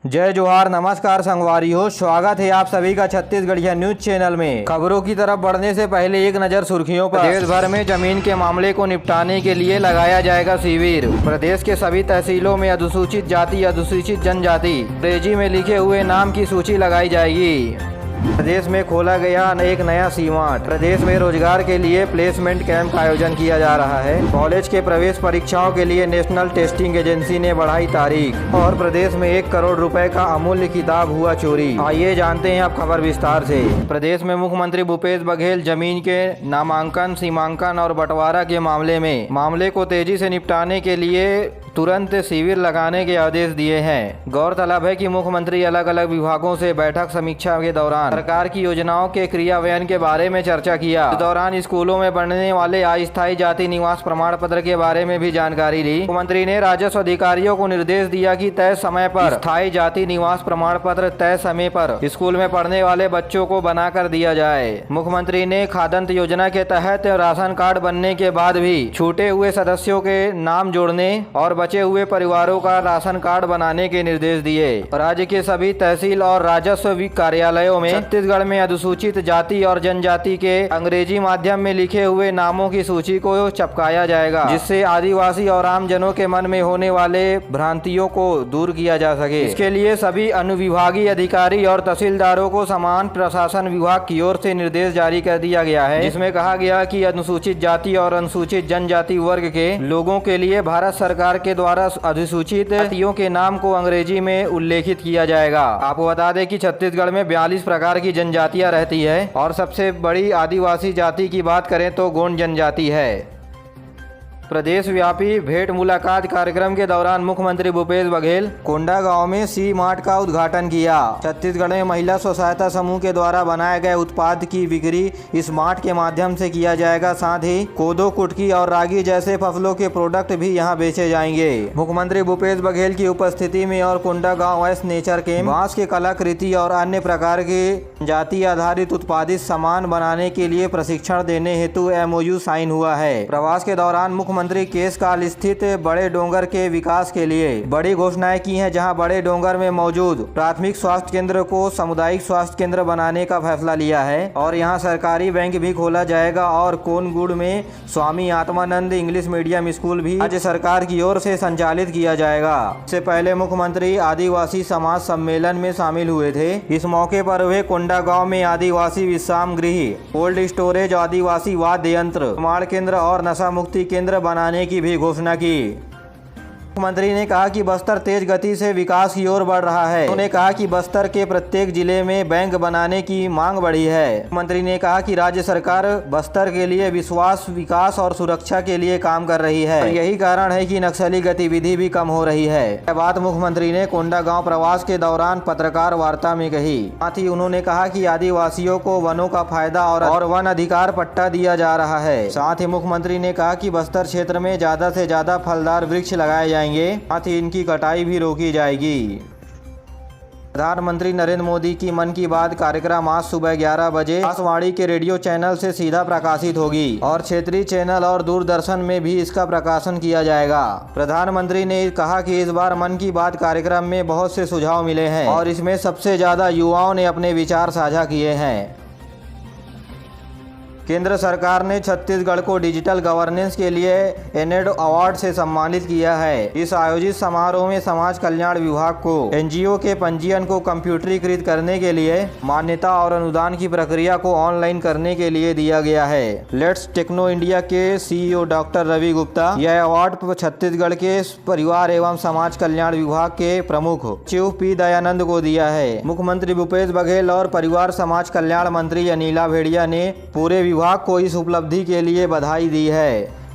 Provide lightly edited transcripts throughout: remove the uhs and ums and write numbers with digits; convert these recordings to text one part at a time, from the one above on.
जय जोहार, नमस्कार संगवारियों, स्वागत है आप सभी का छत्तीसगढ़िया न्यूज चैनल में। खबरों की तरफ बढ़ने से पहले एक नजर सुर्खियों पर। देश भर में जमीन के मामले को निपटाने के लिए लगाया जाएगा शिविर। प्रदेश के सभी तहसीलों में अनुसूचित जाति, अनुसूचित जनजाति अंग्रेजी में लिखे हुए नाम की सूची लगाई जाएगी। प्रदेश में खोला गया एक नया सीमांट। प्रदेश में रोजगार के लिए प्लेसमेंट कैंप का आयोजन किया जा रहा है। कॉलेज के प्रवेश परीक्षाओं के लिए नेशनल टेस्टिंग एजेंसी ने बढ़ाई तारीख। और प्रदेश में 1 करोड़ रुपए का अमूल्य किताब हुआ चोरी। आइए जानते हैं अब खबर विस्तार से। प्रदेश में मुख्यमंत्री भूपेश बघेल जमीन के नामांकन, सीमांकन और बंटवारा के मामले को तेजी से निपटाने के लिए तुरंत शिविर लगाने के आदेश दिए हैं। गौरतलब है कि मुख्यमंत्री अलग अलग विभागों से बैठक समीक्षा के दौरान सरकार की योजनाओं के क्रियान्वयन के बारे में चर्चा किया। इस दौरान स्कूलों में बनने वाले अस्थायी जाति निवास प्रमाण पत्र के बारे में भी जानकारी ली। मुख्यमंत्री ने राजस्व अधिकारियों को निर्देश दिया कि तय समय पर स्थायी जाति निवास प्रमाण पत्र तय समय पर स्कूल में पढ़ने वाले बच्चों को बनाकर दिया जाए। मुख्यमंत्री ने खाद्यान्न योजना के तहत राशन कार्ड बनने के बाद भी छूटे हुए सदस्यों के नाम जोड़ने और बचे हुए परिवारों का राशन कार्ड बनाने के निर्देश दिए। राज्य के सभी तहसील और राजस्व कार्यालयों में छत्तीसगढ़ में अनुसूचित जाति और जनजाति के अंग्रेजी माध्यम में लिखे हुए नामों की सूची को चिपकाया जाएगा, जिससे आदिवासी और आमजनों के मन में होने वाले भ्रांतियों को दूर किया जा सके। इसके लिए सभी अनुविभागीय अधिकारी और तहसीलदारों को समान प्रशासन विभाग की ओर से निर्देश जारी कर दिया गया है, जिसमें कहा गया कि अनुसूचित जाति और अनुसूचित जनजाति वर्ग के लोगों के लिए भारत सरकार के द्वारा अधिसूचित जातियों के नाम को अंग्रेजी में उल्लेखित किया जाएगा। आपको बता दें कि छत्तीसगढ़ में 42 प्रकार की जनजातियां रहती है और सबसे बड़ी आदिवासी जाति की बात करें तो गोंड जनजाति है। प्रदेश व्यापी भेंट मुलाकात कार्यक्रम के दौरान मुख्यमंत्री भूपेश बघेल कोंडागांव में सी मार्ट का उद्घाटन किया। छत्तीसगढ़ में महिला स्व सहायता समूह के द्वारा बनाए गए उत्पाद की बिक्री इस मार्ट के माध्यम से किया जाएगा। साथ ही कोदो, कुटकी और रागी जैसे फसलों के प्रोडक्ट भी यहां बेचे जाएंगे। मुख्यमंत्री भूपेश बघेल की उपस्थिति में और कोंडागांव वेस्ट नेचर कैंप बांस के कलाकृति और अन्य प्रकार के जाति आधारित उत्पादित सामान बनाने के लिए प्रशिक्षण देने हेतु MOU साइन हुआ है। प्रवास के दौरान मुख्यमंत्री केशकाल स्थित बड़े डोंगर के विकास के लिए बड़ी घोषणाएं की हैं, जहां बड़े डोंगर में मौजूद प्राथमिक स्वास्थ्य केंद्र को सामुदायिक स्वास्थ्य केंद्र बनाने का फैसला लिया है और यहां सरकारी बैंक भी खोला जाएगा और कोनगुड़ में Swami Atmanand English medium school भी राज्य सरकार की ओर से संचालित किया जाएगा। इससे पहले मुख्यमंत्री आदिवासी समाज सम्मेलन में शामिल हुए थे। इस मौके पर वे कोंडागांव में आदिवासी विश्राम गृह, कोल्ड स्टोरेज, आदिवासी वाद्य यंत्र निर्माण केंद्र और नशा मुक्ति केंद्र बनाने की भी घोषणा की। मुख्यमंत्री ने कहा कि बस्तर तेज गति से विकास की ओर बढ़ रहा है। उन्होंने कहा कि बस्तर के प्रत्येक जिले में बैंक बनाने की मांग बढ़ी है। मुख्यमंत्री ने कहा कि राज्य सरकार बस्तर के लिए विश्वास, विकास और सुरक्षा के लिए काम कर रही है और यही कारण है कि नक्सली गतिविधि भी कम हो रही है। यह बात मुख्यमंत्री ने कोंडागांव प्रवास के दौरान पत्रकार वार्ता में कही। साथ ही उन्होंने कहा कि आदिवासियों को वनों का फायदा और वन अधिकार पट्टा दिया जा रहा है। साथ ही मुख्यमंत्री ने कहा कि बस्तर क्षेत्र में ज्यादा से ज्यादा फलदार वृक्ष लगाए जाएंगे, साथ ही इनकी कटाई भी रोकी जाएगी। प्रधानमंत्री नरेंद्र मोदी की मन की बात कार्यक्रम आज सुबह 11 बजे आकाशवाणी के रेडियो चैनल से सीधा प्रकाशित होगी और क्षेत्रीय चैनल और दूरदर्शन में भी इसका प्रकाशन किया जाएगा। प्रधानमंत्री ने कहा कि इस बार मन की बात कार्यक्रम में बहुत से सुझाव मिले हैं और इसमें सबसे ज्यादा युवाओं ने अपने विचार साझा किए हैं। केंद्र सरकार ने छत्तीसगढ़ को डिजिटल गवर्नेंस के लिए एनेड अवार्ड से सम्मानित किया है। इस आयोजित समारोह में समाज कल्याण विभाग को NGO के पंजीयन को कंप्यूटरीकृत करने के लिए मान्यता और अनुदान की प्रक्रिया को ऑनलाइन करने के लिए दिया गया है। लेट्स टेक्नो इंडिया के CEO डॉक्टर रवि गुप्ता यह अवार्ड छत्तीसगढ़ के परिवार एवं समाज कल्याण विभाग के प्रमुख सचिव P दयानंद को दिया है। मुख्यमंत्री भूपेश बघेल और परिवार समाज कल्याण मंत्री अनिला भेड़िया ने पूरे विभाग को इस उपलब्धि के लिए बधाई दी है।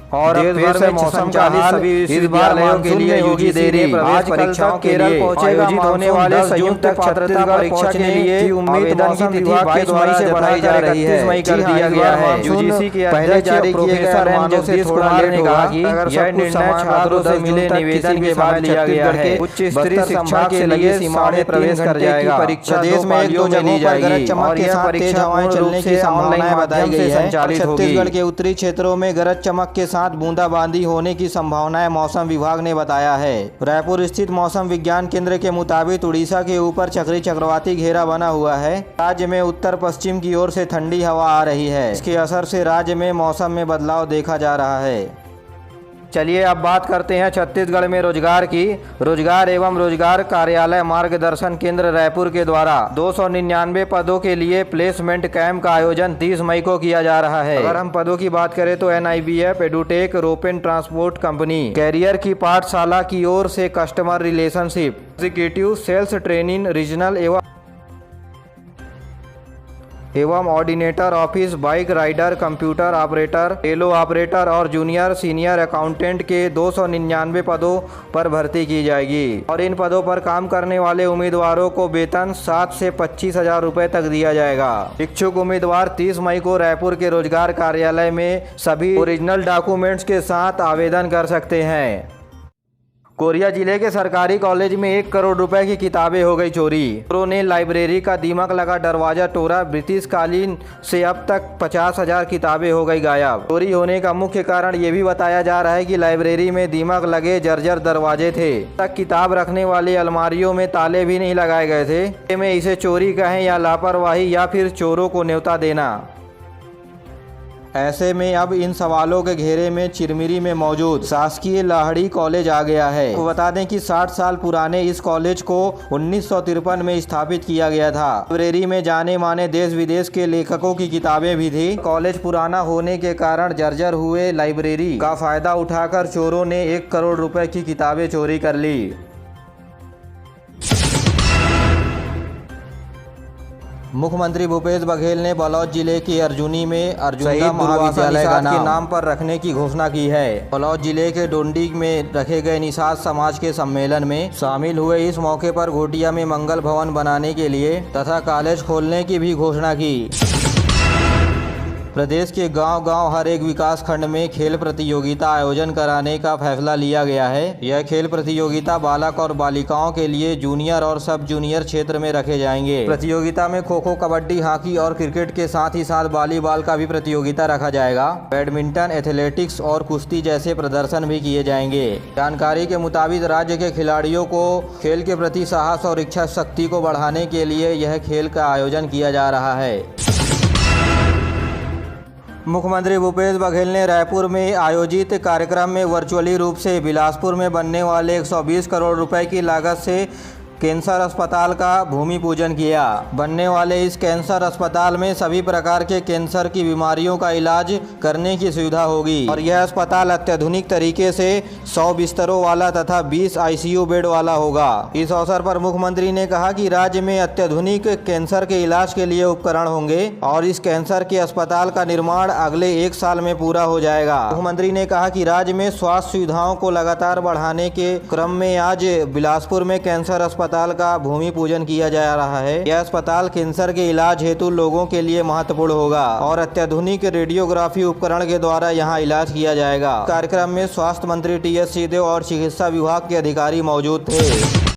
और देश भर में मौसम का हाल इस बार के लिए UGC देरी प्रवेश परीक्षाओं के लिए आयोजित होने वाले संयुक्त पात्रता परीक्षा के लिए उम्मीद मौसम विभाग के द्वारा से बढ़ाई जा रही है। 31 मई कर दिया गया है। UGC के पहले जारी किए गए मानों से थोड़ा ने कहा कि यह निर्णय छात्रों से मिले निवेदन के बाद लिया गया है। उच्च स्तरीय शिक्षा के लिए सीमा में प्रवेश कर जाएगा। परीक्षा देश में 1-2 जगहों पर गरज चमक के साथ तेज हवाएं चलने की संभावना बताई गई है। छत्तीसगढ़ के उत्तरी क्षेत्रों में गरज चमक के साथ बूंदाबांदी होने की संभावनाएं मौसम विभाग ने बताया है। रायपुर स्थित मौसम विज्ञान केंद्र के मुताबिक उड़ीसा के ऊपर चक्रवाती घेरा बना हुआ है। राज्य में उत्तर पश्चिम की ओर से ठंडी हवा आ रही है। इसके असर से राज्य में मौसम में बदलाव देखा जा रहा है। चलिए अब बात करते हैं छत्तीसगढ़ में रोजगार की। रोजगार एवं रोजगार कार्यालय मार्गदर्शन केंद्र रायपुर के द्वारा 299 पदों के लिए प्लेसमेंट कैंप का आयोजन 30 मई को किया जा रहा है। अगर हम पदों की बात करें तो NIBF, एडुटेक, रोपेन ट्रांसपोर्ट कंपनी, कैरियर की पाठशाला की ओर से customer relationship executive, sales training, regional एवं ordinator office, bike rider, computer operator, tally operator और जूनियर सीनियर अकाउंटेंट के 299 पदों पर भर्ती की जाएगी और इन पदों पर काम करने वाले उम्मीदवारों को वेतन 7 से 25,000 रुपये तक दिया जाएगा। इच्छुक उम्मीदवार 30 मई को रायपुर के रोजगार कार्यालय में सभी ओरिजिनल डॉक्यूमेंट्स के साथ आवेदन कर सकते हैं। कोरिया जिले के सरकारी कॉलेज में 1 करोड़ रुपए की किताबें हो गई चोरी। चोरों ने लाइब्रेरी का दीमक लगा दरवाजा तोड़ा। ब्रिटिश कालीन से अब तक 50,000 किताबें हो गई गायब। चोरी होने का मुख्य कारण ये भी बताया जा रहा है कि लाइब्रेरी में दीमक लगे जर्जर दरवाजे थे। तक किताब रखने वाली अलमारियों में ताले भी नहीं लगाए गए थे। में इसे चोरी कहें या लापरवाही या फिर चोरों को न्योता देना। ऐसे में अब इन सवालों के घेरे में चिरमिरी में मौजूद शासकीय लाहड़ी कॉलेज आ गया है। तो बता दें कि 60 साल पुराने इस कॉलेज को 1953 में स्थापित किया गया था। लाइब्रेरी में जाने माने देश विदेश के लेखकों की किताबें भी थी। कॉलेज पुराना होने के कारण जर्जर हुए लाइब्रेरी का फायदा उठाकर चोरों ने 1 करोड़ रुपए की किताबें चोरी कर ली। मुख्यमंत्री भूपेश बघेल ने बलौद जिले के अर्जुनी में अर्जुन महाविद्यालय के नाम पर रखने की घोषणा की है। बलौद जिले के डोंडी में रखे गए निषाद समाज के सम्मेलन में शामिल हुए। इस मौके पर घोटिया में मंगल भवन बनाने के लिए तथा कॉलेज खोलने की भी घोषणा की। प्रदेश के गांव-गांव हर एक विकास खंड में खेल प्रतियोगिता आयोजन कराने का फैसला लिया गया है। यह खेल प्रतियोगिता बालक और बालिकाओं के लिए जूनियर और सब जूनियर क्षेत्र में रखे जाएंगे। प्रतियोगिता में खो खो, कबड्डी, हॉकी और क्रिकेट के साथ ही साथ वॉलीबॉल का भी प्रतियोगिता रखा जाएगा। बैडमिंटन, एथलेटिक्स और कुश्ती जैसे प्रदर्शन भी किए जाएंगे। जानकारी के मुताबिक राज्य के खिलाड़ियों को खेल के प्रति साहस और इच्छा शक्ति को बढ़ाने के लिए यह खेल का आयोजन किया जा रहा है। मुख्यमंत्री भूपेश बघेल ने रायपुर में आयोजित कार्यक्रम में वर्चुअली रूप से बिलासपुर में बनने वाले 120 करोड़ रुपए की लागत से कैंसर अस्पताल का भूमि पूजन किया। बनने वाले इस कैंसर अस्पताल में सभी प्रकार के कैंसर की बीमारियों का इलाज करने की सुविधा होगी और यह अस्पताल अत्याधुनिक तरीके से 100 बिस्तरों वाला तथा 20 ICU बेड वाला होगा। इस अवसर पर मुख्यमंत्री ने कहा कि राज्य में अत्याधुनिक कैंसर के इलाज के लिए उपकरण होंगे और इस कैंसर के अस्पताल का निर्माण अगले 1 साल में पूरा हो जाएगा। मुख्यमंत्री ने कहा कि राज्य में स्वास्थ्य सुविधाओं को लगातार बढ़ाने के क्रम में आज बिलासपुर में कैंसर अस्पताल का भूमि पूजन किया जा रहा है। यह अस्पताल कैंसर के इलाज हेतु लोगों के लिए महत्वपूर्ण होगा और अत्याधुनिक रेडियोग्राफी उपकरण के द्वारा यहां इलाज किया जाएगा। कार्यक्रम में स्वास्थ्य मंत्री TS सिंहदेव और चिकित्सा विभाग के अधिकारी मौजूद थे।